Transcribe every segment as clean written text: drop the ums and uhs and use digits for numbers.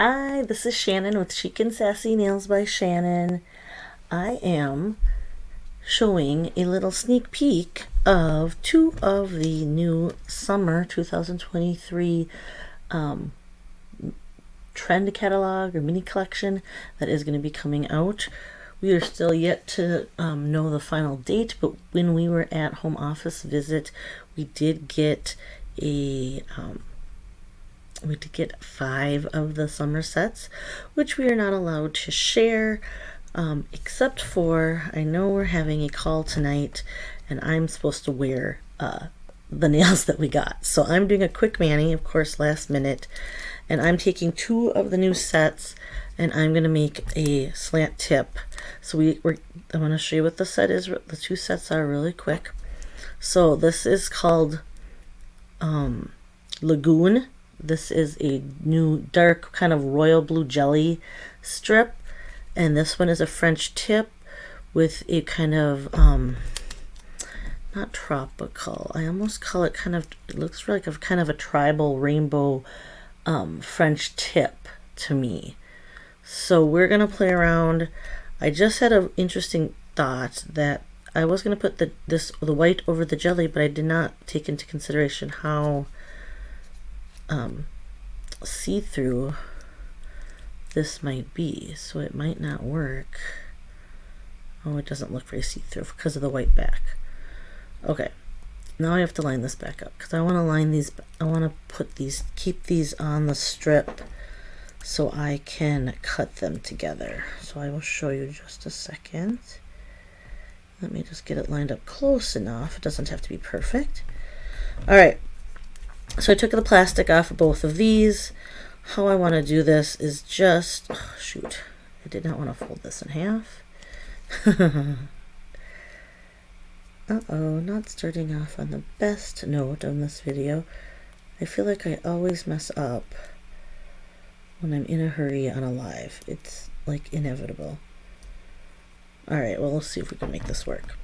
Hi, this is Shannon with Chic and Sassy Nails by Shannon. I am showing a little sneak peek of two of the new summer 2023 trend catalog or mini collection that is going to be coming out. We are still yet to know the final date, but when we were at home office visit, we did get a 5 of the summer sets, which we are not allowed to share, except for I know we're having a call tonight, and I'm supposed to wear the nails that we got. So I'm doing a quick mani, of course, last minute, and I'm taking 2 of the new sets, and I'm going to make a slant tip. So I want to show you what the set is. The 2 sets are really quick. So this is called Lagoon. This is a new dark kind of royal blue jelly strip, and this one is a French tip with a kind of not tropical, I almost call it kind of, it looks like a kind of a tribal rainbow French tip to me. So we're gonna play around. I just had an interesting thought that I was gonna put the white over the jelly, but I did not take into consideration how see-through this might be, so it might not work. Oh, it doesn't look very see-through because of the white back. Okay, now I have to line this back up because I want to line these, I want to keep these on the strip so I can cut them together. So I will show you just a second. Let me just get it lined up close enough. It doesn't have to be perfect. All right. So I took the plastic off of both of these. How I want to do this is just, oh, shoot, I did not want to fold this in half. Uh-oh, not starting off on the best note on this video. I feel like I always mess up when I'm in a hurry on a live. It's like inevitable. All right, well, let's see if we can make this work.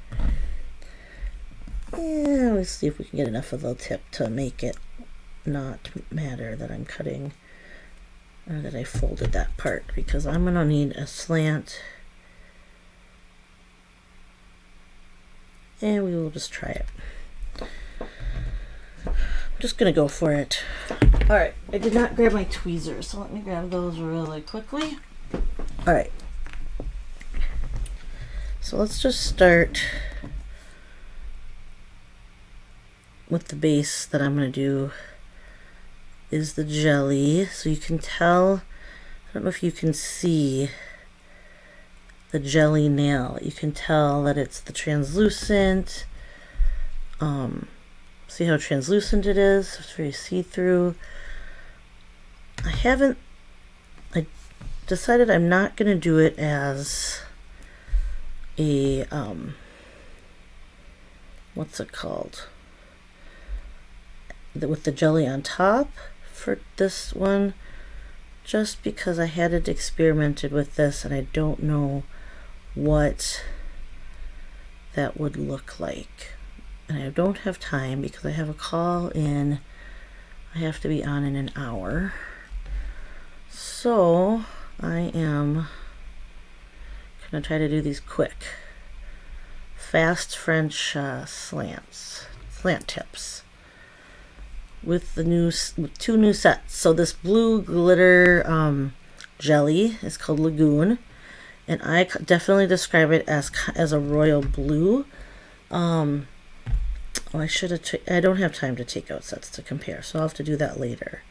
Yeah, let's see if we can get enough of the tip to make it not matter that I'm cutting or that I folded that part, because I'm gonna need a slant, and we will just try it. I'm just gonna go for it. All right, I did not grab my tweezers, so let me grab those really quickly. All right, so let's just start with the base that I'm gonna do is the jelly. So you can tell, I don't know if you can see the jelly nail. You can tell that it's the translucent. See how translucent it is? It's very see-through. I decided I'm not going to do it as a, what's it called? With the jelly on top for this one, just because I hadn't experimented with this and I don't know what that would look like, and I don't have time because I have a call in, I have to be on in an hour, so I am gonna try to do these quick fast French slant tips with with 2 new sets. So this blue glitter jelly is called Lagoon, and I definitely describe it as a royal blue. Oh, I should have. I don't have time to take out sets to compare, so I'll have to do that later.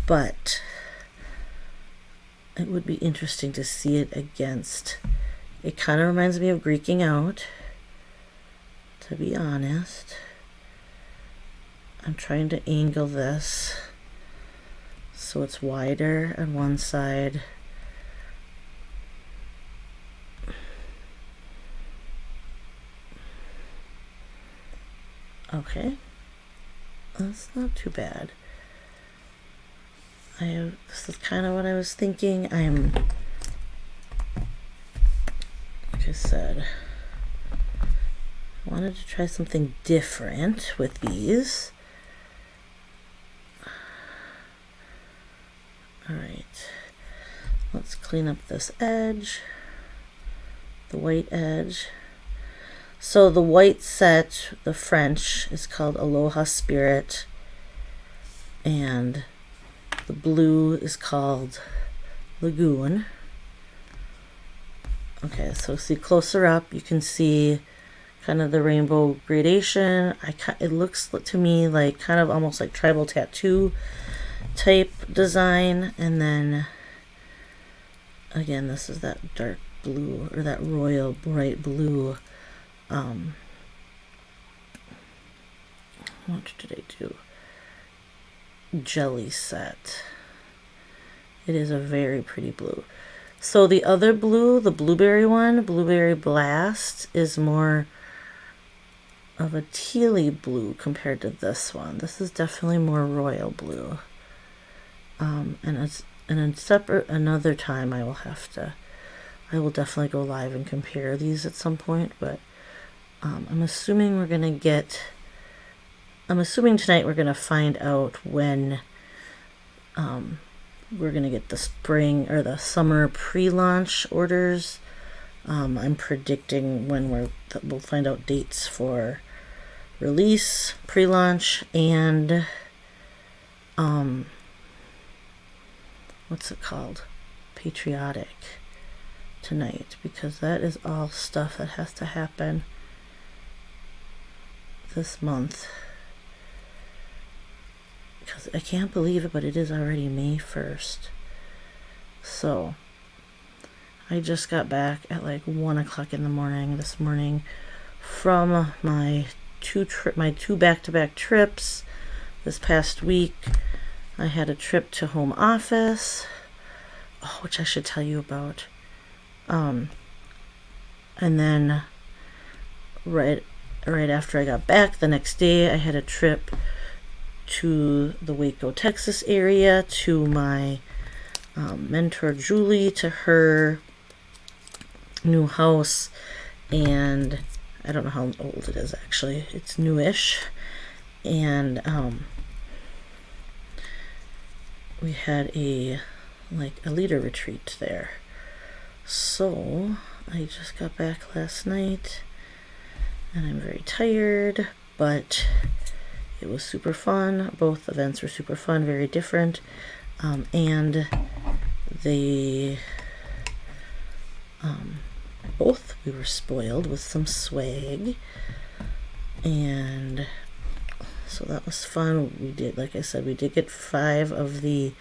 But it would be interesting to see it against. It kind of reminds me of Greeking Out, to be honest. I'm trying to angle this so it's wider on one side. Okay, that's not too bad. This is kind of what I was thinking. Like I said, I wanted to try something different with these. All right, let's clean up this edge, the white edge. So the white set, the French, is called Aloha Spirit, and the blue is called Lagoon. Okay, so see closer up, you can see kind of the rainbow gradation. It looks to me like kind of almost like tribal tattoo type design. And then again, this is that dark blue, or that royal bright blue. What did I do? Jelly set. It is a very pretty blue. So the other blue, the blueberry one, Blueberry Blast, is more of a tealy blue compared to this one. This is definitely more royal blue. And in separate another time I will definitely go live and compare these at some point, but I'm assuming tonight we're gonna find out when we're gonna get the spring or the summer pre-launch orders. I'm predicting when we'll find out dates for release, pre-launch, and what's it called? Patriotic tonight, because that is all stuff that has to happen this month. Because I can't believe it, but it is already May 1st. So I just got back at like 1 o'clock in the morning this morning from my two back-to-back trips this past week. I had a trip to home office, which I should tell you about. And then right after I got back the next day, I had a trip to the Waco, Texas area to my mentor Julie, to her new house. And I don't know how old it is actually. It's newish. And we had a leader retreat there. So I just got back last night and I'm very tired, but it was super fun. Both events were super fun, very different. And they we were spoiled with some swag, and so that was fun. We did, like I said, we did get 5 of the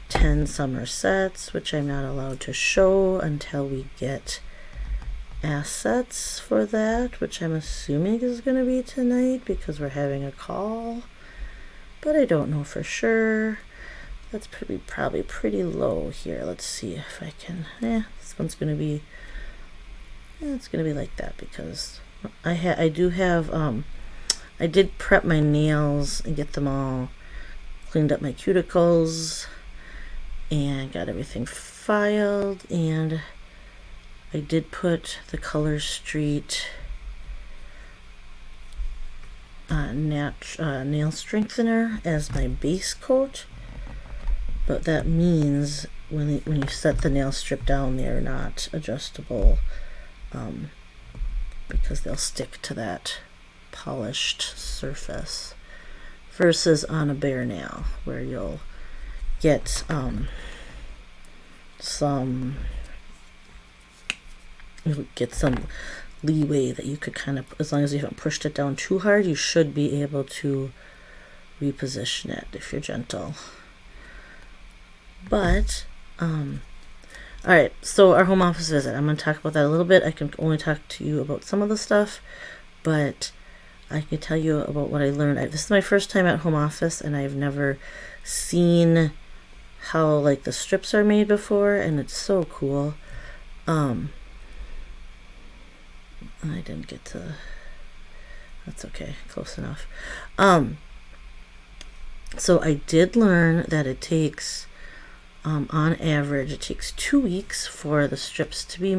10 summer sets, which I'm not allowed to show until we get assets for that, which I'm assuming is going to be tonight because we're having a call, but I don't know for sure. That's probably pretty low here. Let's see if I can. This one's going to be. It's going to be like that because I did prep my nails and get them all cleaned up, my cuticles, and got everything filed, and I did put the Color Street nail strengthener as my base coat, but that means when you set the nail strip down, they are not adjustable, because they'll stick to that polished surface, versus on a bare nail where you'll get some leeway that you could kind of, as long as you haven't pushed it down too hard, you should be able to reposition it if you're gentle. But all right, so our home office visit, I'm going to talk about that a little bit. I can only talk to you about some of the stuff, but I can tell you about what I learned. This is my first time at home office, and I've never seen how like the strips are made before, and it's so cool. I didn't get to, that's okay, close enough. So I did learn that it takes, on average, it takes 2 weeks for a strip to be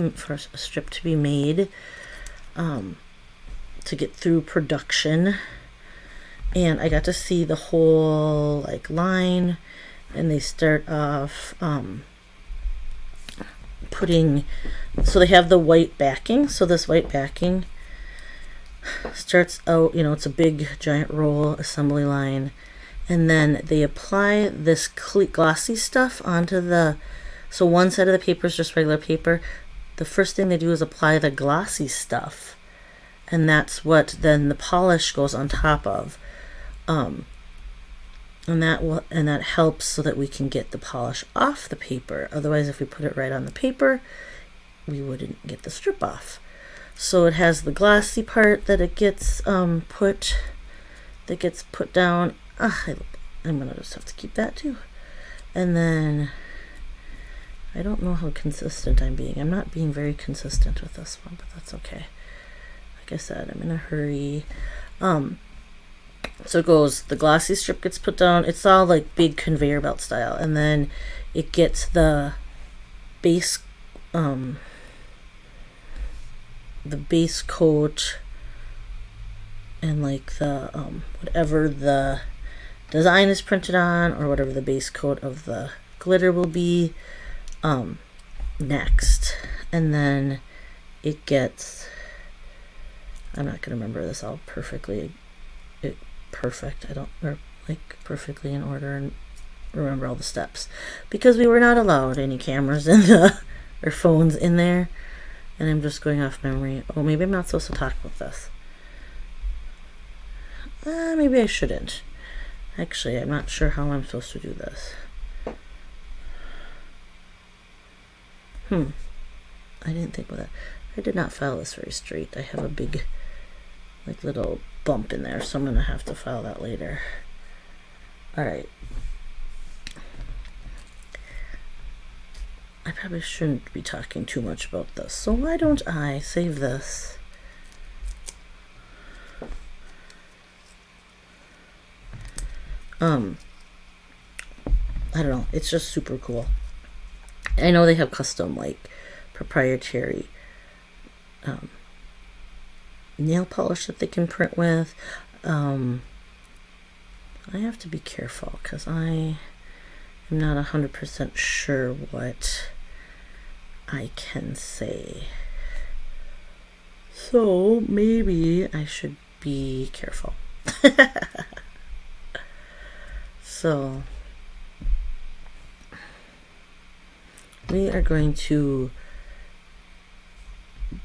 made, to get through production. And I got to see the whole like line. and they start off putting, so they have the white backing. So this white backing starts out, it's a big giant roll assembly line, and then they apply this glossy stuff onto so one side of the paper is just regular paper. The first thing they do is apply the glossy stuff, and that's what then the polish goes on top of. And that helps so that we can get the polish off the paper. Otherwise, if we put it right on the paper, we wouldn't get the strip off. So it has the glossy part that it gets put down. I'm gonna just have to keep that too. And then I don't know how consistent I'm being. I'm not being very consistent with this one, but that's okay. Like I said, I'm in a hurry. So it goes, the glossy strip gets put down. It's all like big conveyor belt style. And then it gets the base coat and like the whatever the design is printed on, or whatever the base coat of the glitter will be, next. And then it gets, I'm not gonna remember this all perfectly. Perfectly in order and remember all the steps, because we were not allowed any cameras or phones in there, and I'm just going off memory. Oh, maybe I'm not supposed to talk about this. Maybe I shouldn't. Actually, I'm not sure how I'm supposed to do this. I didn't think of that. I did not file this very straight. I have a big little bump in there, so I'm gonna have to file that later. All right. I probably shouldn't be talking too much about this, so why don't I save this? I don't know, it's just super cool. I know they have custom, proprietary nail polish that they can print with. I have to be careful because I am not 100% sure what I can say. So maybe I should be careful. So we are going to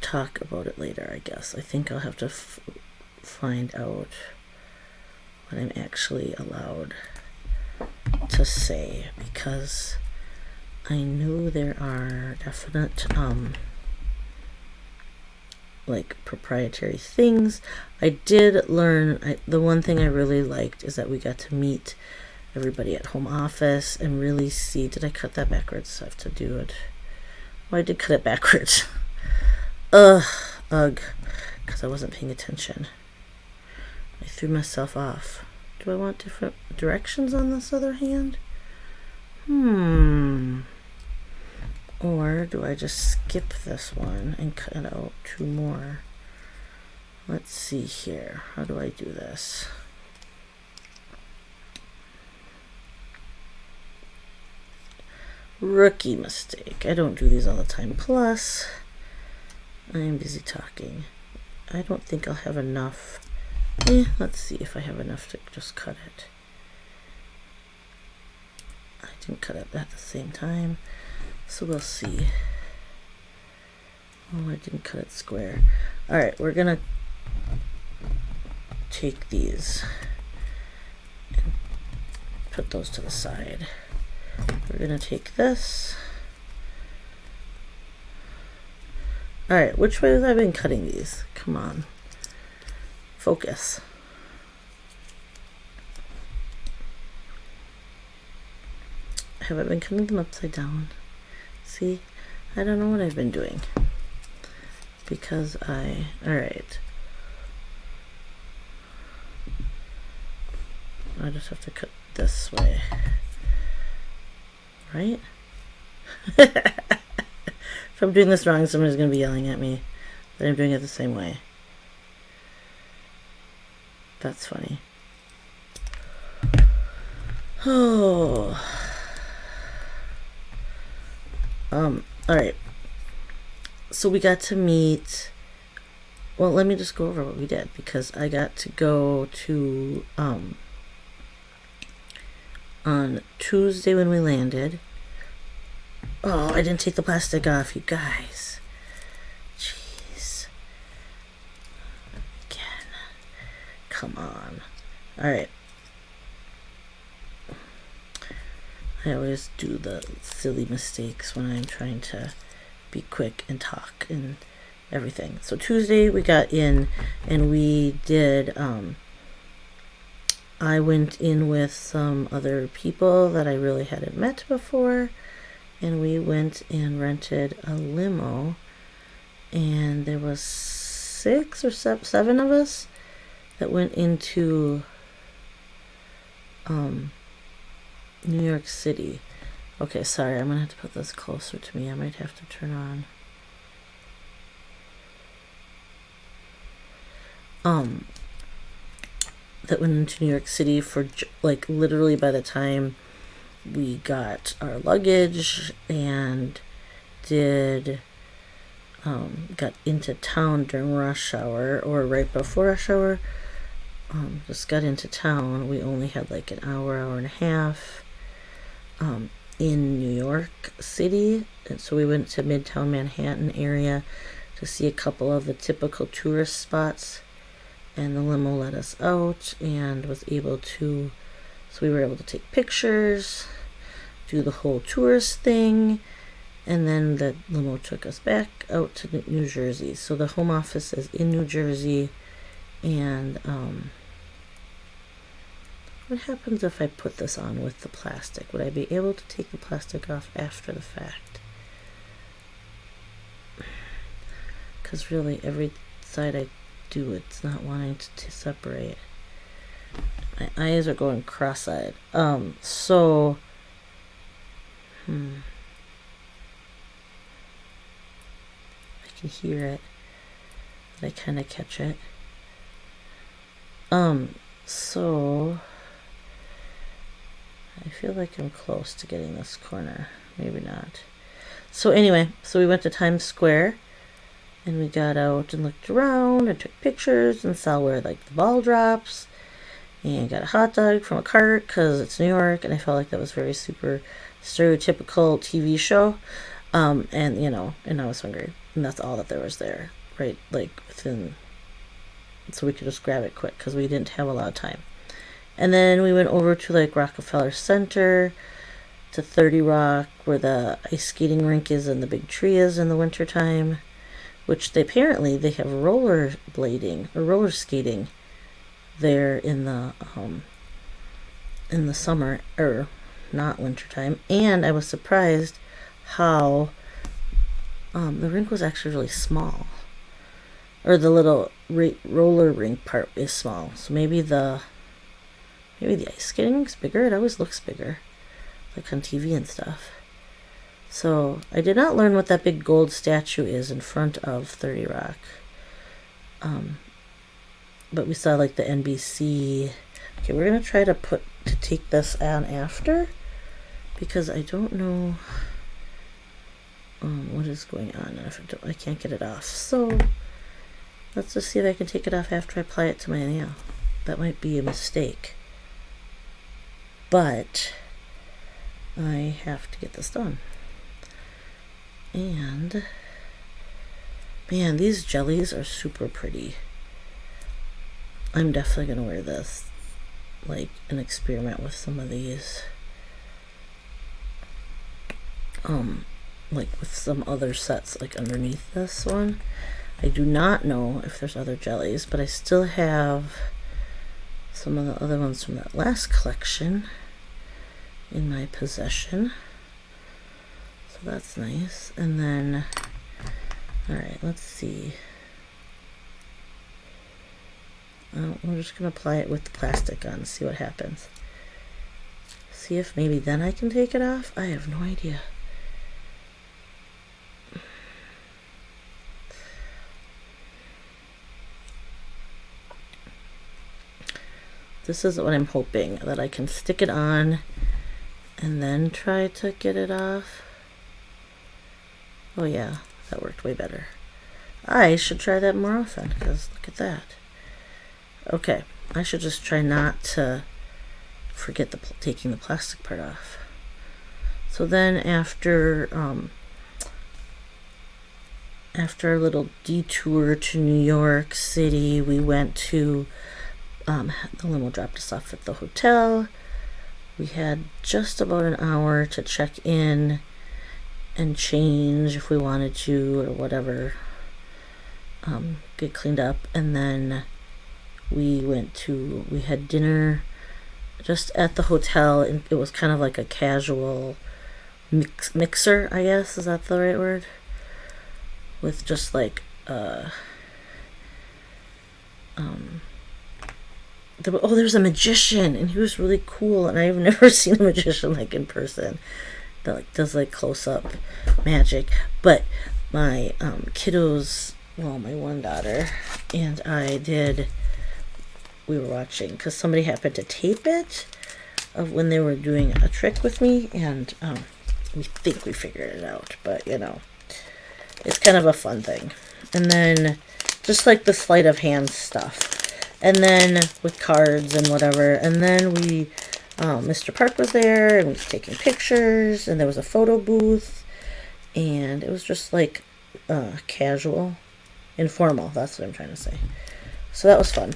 talk about it later, I guess. I think I'll have to find out what I'm actually allowed to say, because I know there are definite proprietary things. I did learn, the one thing I really liked is that we got to meet everybody at home office and really see. Did I cut that backwards? I have to do it. Oh, I did cut it backwards. Ugh, because I wasn't paying attention. I threw myself off. Do I want different directions on this other hand? Or do I just skip this one and cut out two more? Let's see here. How do I do this? Rookie mistake. I don't do these all the time. Plus, I am busy talking. I don't think I'll have enough. Let's see if I have enough to just cut it. I didn't cut it at the same time, so we'll see. Oh, I didn't cut it square. Alright, we're gonna take these and put those to the side. We're gonna take this. Alright, which way have I been cutting these? Come on. Focus. Have I been cutting them upside down? See? I don't know what I've been doing. Because alright. I just have to cut this way. Right? If I'm doing this wrong, somebody's going to be yelling at me that I'm doing it the same way. That's funny. Oh, Alright. So we got to meet. Well, let me just go over what we did, because I got to go to, on Tuesday when we landed. Oh, I didn't take the plastic off, you guys. Jeez. Again. Come on. Alright. I always do the silly mistakes when I'm trying to be quick and talk and everything. So Tuesday we got in and we did, I went in with some other people that I really hadn't met before, and we went and rented a limo, and there was 6 or 7 of us that went into New York City. Okay, sorry, I'm gonna have to put this closer to me. I might have to turn on that went into New York City for like literally by the time we got our luggage and did got into town during rush hour or right before rush hour, just got into town. We only had like an hour and a half in New York City, and so we went to Midtown Manhattan area to see a couple of the typical tourist spots, and the limo let us out and was able to, so we were able to take pictures, do the whole tourist thing, and then the limo took us back out to New Jersey. So the home office is in New Jersey, and what happens if I put this on with the plastic? Would I be able to take the plastic off after the fact? Because really every side I do, it's not wanting to separate. My eyes are going cross-eyed. So I can hear it, but I kind of catch it. So I feel like I'm close to getting this corner. Maybe not. So anyway, so we went to Times Square and we got out and looked around and took pictures and saw where like the ball drops, and got a hot dog from a cart because it's New York, and I felt like that was very super stereotypical TV show. And you know, and I was hungry, and that's all that there was there, right? Like within, so we could just grab it quick because we didn't have a lot of time. And then we went over to like Rockefeller Center, to 30 Rock, where the ice skating rink is and the big tree is in the wintertime, which they apparently they have roller blading or roller skating there in the summer, or not wintertime. And I was surprised how the rink was actually really small, or the little roller rink part is small. So maybe the ice skating rink's bigger. It always looks bigger, like on TV and stuff. So I did not learn what that big gold statue is in front of 30 Rock. But we saw like the NBC. Okay, we're gonna try to take this on after, because I don't know what is going on. If I can't get it off, so let's just see if I can take it off after I apply it to my nail. That might be a mistake, but I have to get this done. And man, these jellies are super pretty. I'm definitely gonna wear this, like, and experiment with some of these, like with some other sets like underneath this one. I do not know if there's other jellies, but I still have some of the other ones from that last collection in my possession, so that's nice. And then, all right, let's see. We're just gonna apply it with the plastic on, see what happens. See if maybe then I can take it off. I have no idea. This is what I'm hoping, that I can stick it on and then try to get it off. Oh yeah, that worked way better. I should try that more often, because look at that. Okay, I should just try not to forget taking the plastic part off. So then after our little detour to New York City, we went to, the limo dropped us off at the hotel. We had just about an hour to check in and change if we wanted to or whatever, get cleaned up. And then we had dinner just at the hotel, and it was kind of like a casual mixer, I guess. Is that the right word? With just like, there's a magician, and he was really cool, and I've never seen a magician like in person that like does like close-up magic. But my kiddos, well, my one daughter and we were watching because somebody happened to tape it of when they were doing a trick with me, and we think we figured it out, but it's kind of a fun thing. And then just like the sleight of hand stuff, and then with cards and whatever. And then Mr. Park was there, and we was taking pictures, and there was a photo booth, and it was just like casual, informal. That's what I'm trying to say. So that was fun.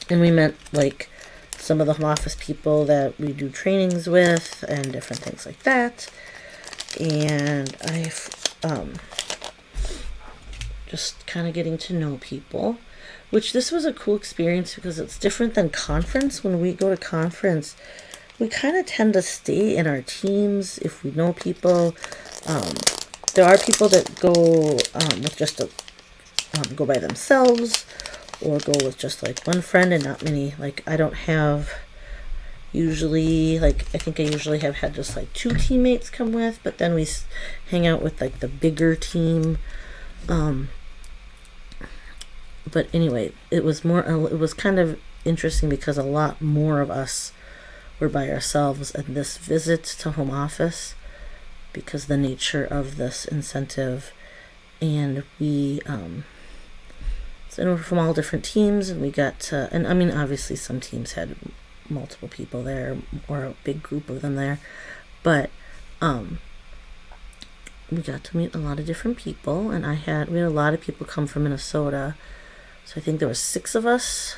And we met like some of the home office people that we do trainings with and different things like that. And I've just kind of getting to know people, which this was a cool experience because it's different than conference. When we go to conference, we kind of tend to stay in our teams if we know people. There are people that go with just go by themselves, or go with just like one friend and not many. Like I don't have usually, like I think I usually have had just like 2 teammates come with, but then we hang out with like the bigger team. But anyway, it was kind of interesting because a lot more of us were by ourselves in this visit to home office because the nature of this incentive. And we so we're from all different teams, and we got to, and I mean obviously some teams had multiple people there or a big group of them there, but we got to meet a lot of different people. And we had a lot of people come from Minnesota. So I think there were 6 of us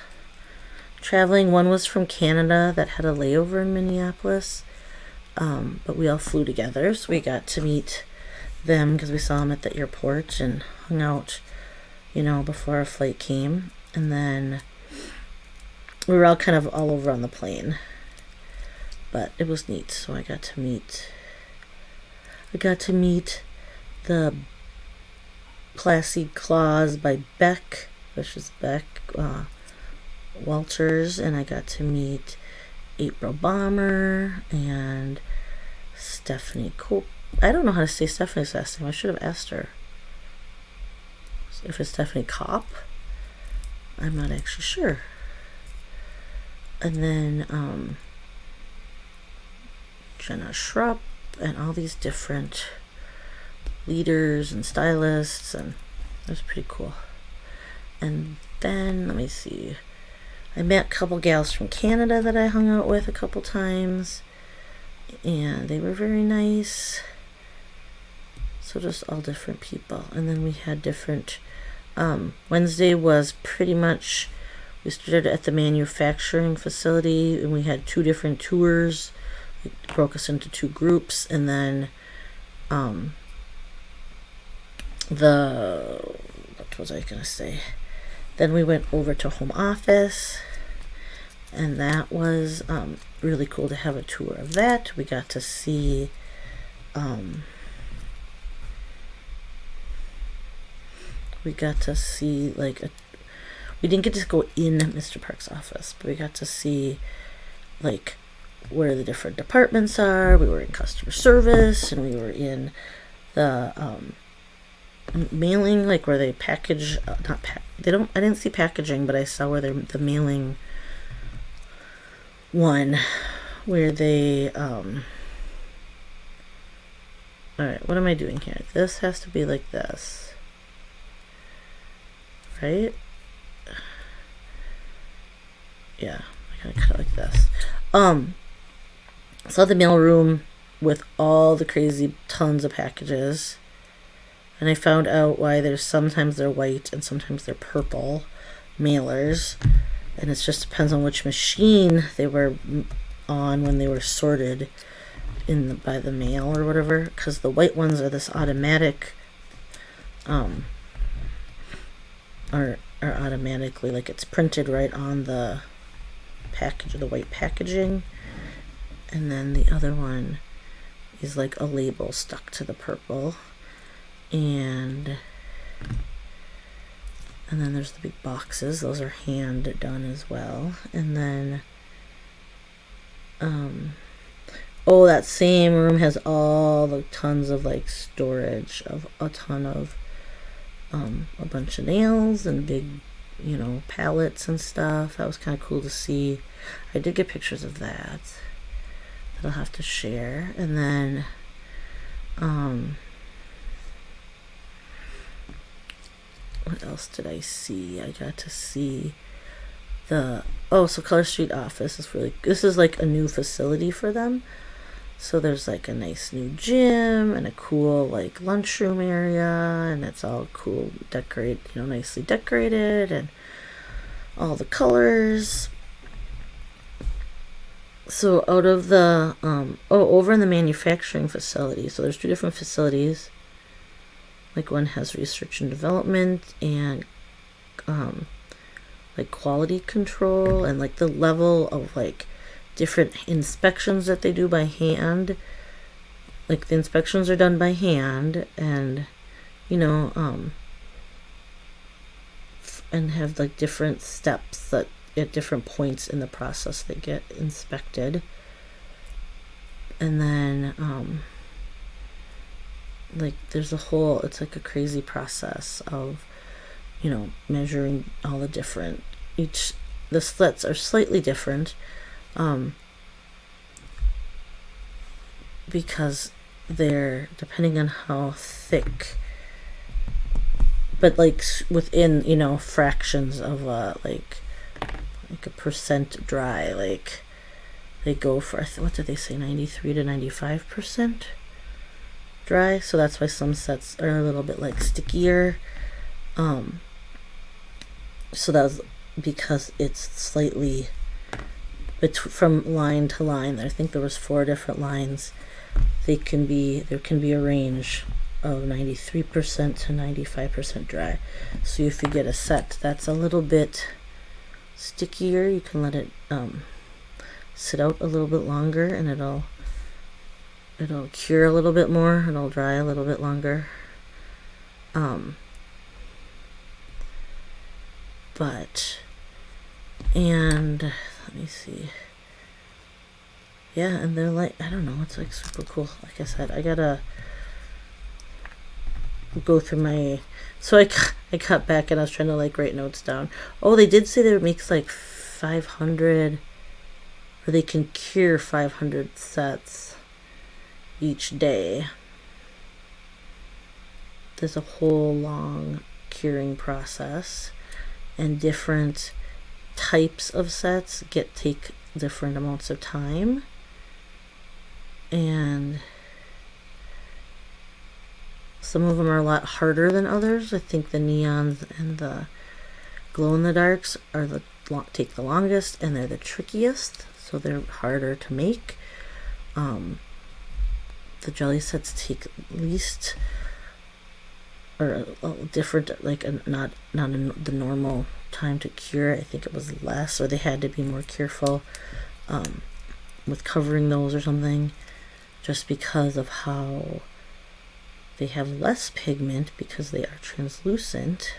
traveling. One was from Canada that had a layover in Minneapolis, but we all flew together, so we got to meet them because we saw them at the airport and hung out, before our flight came. And then we were all kind of all over on the plane, but it was neat. So I got to meet the Classy Claws by Beck, which is Beck Walters, and I got to meet April Bomber and Stephanie Cope. I don't know how to say Stephanie's last name. I should have asked her if it's Stephanie Kopp. I'm not actually sure. And then Jenna Schrupp and all these different leaders and stylists, and it was pretty cool. And then, let me see, I met a couple gals from Canada that I hung out with a couple times, and they were very nice. So just all different people. And then we had different, Wednesday was pretty much, we started at the manufacturing facility, and we had 2 different tours. It broke us into 2 groups, and then what was I gonna say? Then we went over to home office, and that was really cool to have a tour of that. We got to see like we didn't get to go in Mr. Park's office, but we got to see like where the different departments are. We were in customer service, and we were in the mailing, like where they package, I didn't see packaging, but I saw where the mailing one, where they Alright, what am I doing here? This has to be like this. Right? Yeah, I gotta cut it like this. So the mail room with all the crazy tons of packages. And I found out why sometimes they're white and sometimes they're purple mailers. And it just depends on which machine they were on when they were sorted by the mail or whatever. Because the white ones are this automatic, are automatically, like, it's printed right on the package, the white packaging. And then the other one is like a label stuck to the purple. And then there's the big boxes. Those are hand done as well. And then that same room has all the tons of like storage of a ton of a bunch of nails and big, pallets and stuff. That was kind of cool to see. I did get pictures of that I'll have to share. And then what else did I see? I got to see so Color Street office is this is like a new facility for them. So there's like a nice new gym and a cool like lunchroom area, and it's all cool, nicely decorated, and all the colors. So out of the over in the manufacturing facility, so there's 2 different facilities. Like one has research and development and like quality control, and like the level of like different inspections that they do by hand. Like the inspections are done by hand, and and have like different steps that at different points in the process they get inspected. And then like there's it's like a crazy process of measuring all the different, the slits are slightly different because they're depending on how thick, but like within fractions of like a percent dry, like they go for, what did they say, 93 to 95% dry. So that's why some sets are a little bit like stickier. So that was because it's slightly from line to line. I think there was 4 different lines. There can be a range of 93% to 95% dry. So if you get a set that's a little bit stickier, you can let it sit out a little bit longer, and it'll cure a little bit more. It'll dry a little bit longer. And let me see. Yeah, and they're like, I don't know, it's like super cool. Like I said, I gotta go through my, so I cut back and I was trying to like write notes down. Oh, they did say that it makes like 500, or they can cure 500 sets each day. There's a whole long curing process, and different types of sets take different amounts of time. And some of them are a lot harder than others. I think the neons and the glow-in-the-darks take the longest, and they're the trickiest, so they're harder to make. The jelly sets take least, or a different, like not the normal time to cure. I think it was less, or they had to be more careful with covering those or something, just because of how they have less pigment because they are translucent.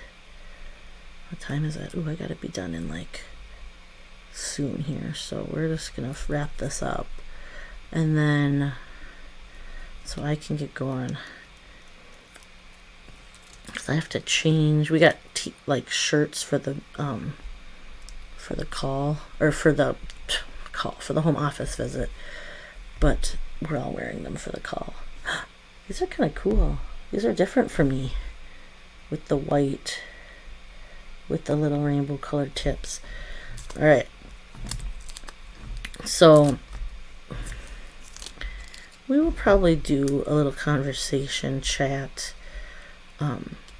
What time is it? Ooh, I gotta be done in like soon here, so we're just gonna wrap this up, and then so I can get going, because I have to change. We got like shirts for the call, or for the home office visit, but we're all wearing them for the call. These are kind of cool. These are different for me with the white, with the little rainbow colored tips. All right. So we will probably do a little conversation chat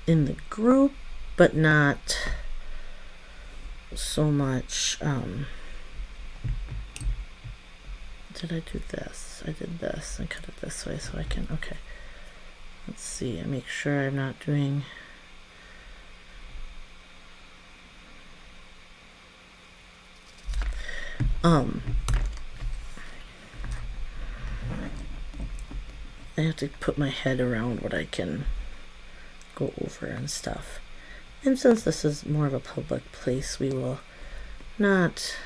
in the group, but not so much. Did I do this? I did this and cut it this way so I can, okay. Let's see, I make sure I'm not doing I have to put my head around what I can go over and stuff. And since this is more of a public place, we will not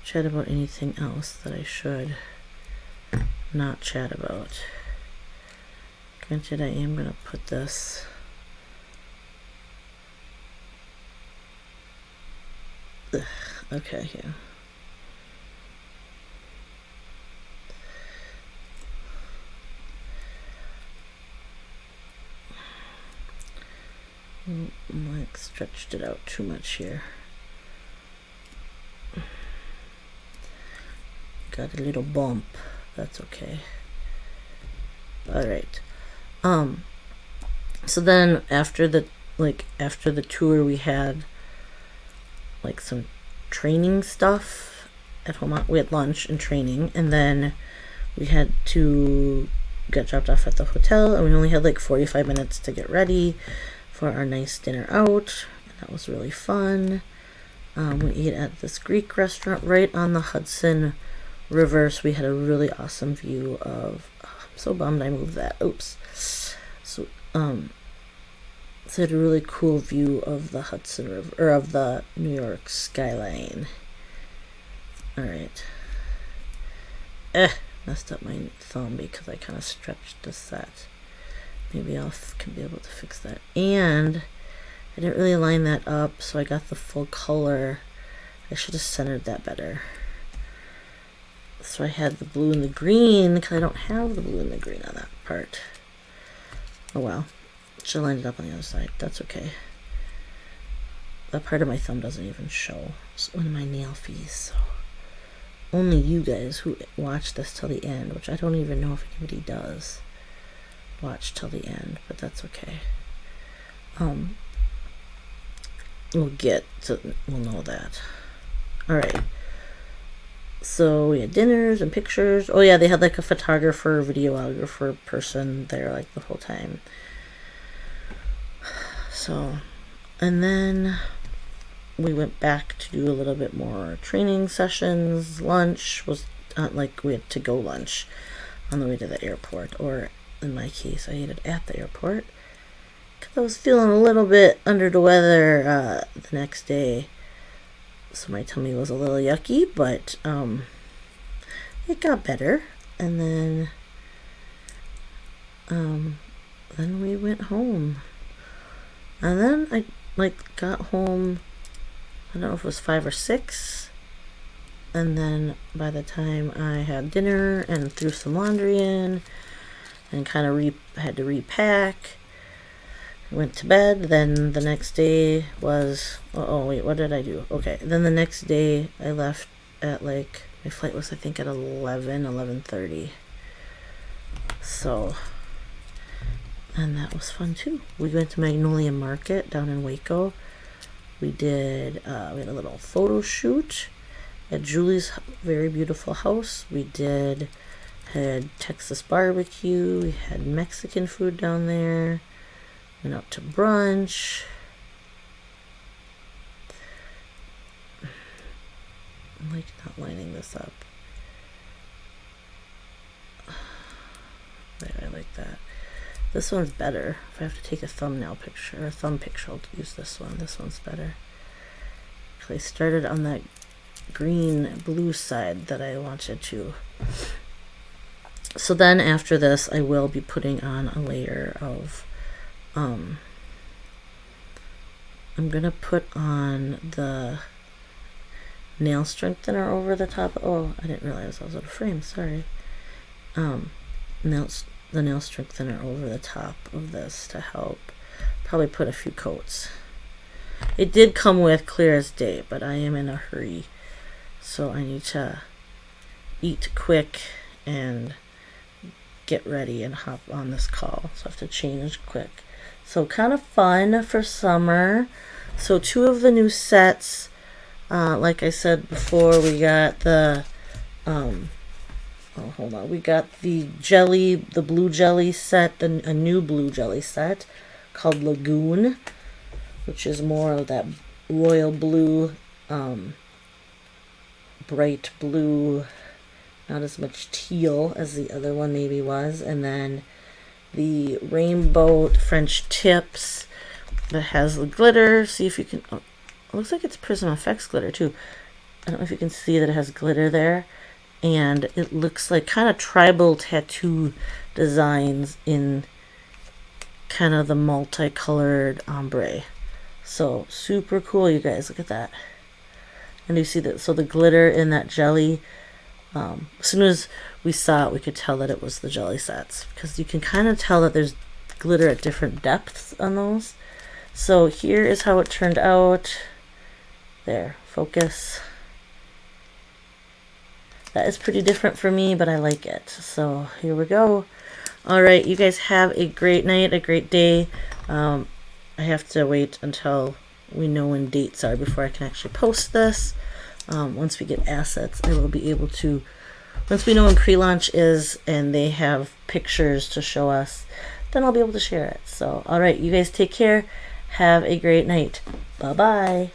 chat about anything else that I should not chat about. Granted, I am going to put this okay, yeah. Like stretched it out too much here. Got a little bump. That's okay. All right. So then after the tour, we had like some training stuff at home. We had lunch and training, and then we had to get dropped off at the hotel, and we only had like 45 minutes to get ready for our nice dinner out. And that was really fun. We ate at this Greek restaurant right on the Hudson River, so we had a really awesome view of, I'm so bummed I moved that, oops. So so I had a really cool view of the Hudson River, or of the New York skyline. Alright. Messed up my thumb because I kind of stretched the set. Maybe I can be able to fix that. And I didn't really line that up, so I got the full color. I should have centered that better. So I had the blue and the green, because I don't have the blue and the green on that part. Oh well. Should have lined it up on the other side. That's okay. That part of my thumb doesn't even show. It's one of my nail fees, so only you guys who watch this till the end, which I don't even know if anybody does watch till the end, but that's okay. We'll know that. Alright. So we had dinners and pictures. Oh yeah, they had like a photographer, videographer person there like the whole time. So, and then we went back to do a little bit more training sessions. Lunch was like we had to go lunch on the way to the airport, or in my case, I ate it at the airport because I was feeling a little bit under the weather the next day. So my tummy was a little yucky, but it got better. And then we went home. And then I got home, I don't know if it was 5 or 6. And then by the time I had dinner and threw some laundry in and kind of had to repack, went to bed. Then the next day was, oh wait, what did I do? Okay, then the next day I left at my flight was I think at 11:30. So, and that was fun too. We went to Magnolia Market down in Waco. We had a little photo shoot at Julie's very beautiful house. We had Texas barbecue. We had Mexican food down there. Went out to brunch. I'm not lining this up. There, I like that. This one's better. If I have to take a thumbnail picture or a thumb picture, I'll use this one. This one's better. I started on that green blue side that I wanted to. So then after this, I will be putting on a layer of I'm gonna put on the nail strengthener over the top. Oh, I didn't realize I was out of frame, sorry. the nail strengthener over the top of this to help. Probably put a few coats. It did come with clear as day, but I am in a hurry, so I need to eat quick and get ready and hop on this call. So I have to change quick. So kind of fun for summer. So 2 of the new sets, like I said before, we got the we got the blue jelly set, a new blue jelly set called Lagoon, which is more of that royal blue, bright blue, not as much teal as the other one maybe was. And then the rainbow French tips that has the glitter. See if you can, it looks like it's Prism FX glitter too. I don't know if you can see that it has glitter there. And it looks like kind of tribal tattoo designs in kind of the multicolored ombre. So super cool, you guys. Look at that. And you see that, so the glitter in that jelly, as soon as we saw it, we could tell that it was the jelly sets, because you can kind of tell that there's glitter at different depths on those. So here is how it turned out. There, focus. That is pretty different for me, but I like it. So here we go. All right, you guys have a great night, a great day. I have to wait until we know when dates are before I can actually post this. Once we get assets, I will be able to, once we know when pre-launch is and they have pictures to show us, then I'll be able to share it. So, all right, you guys take care. Have a great night. Bye-bye.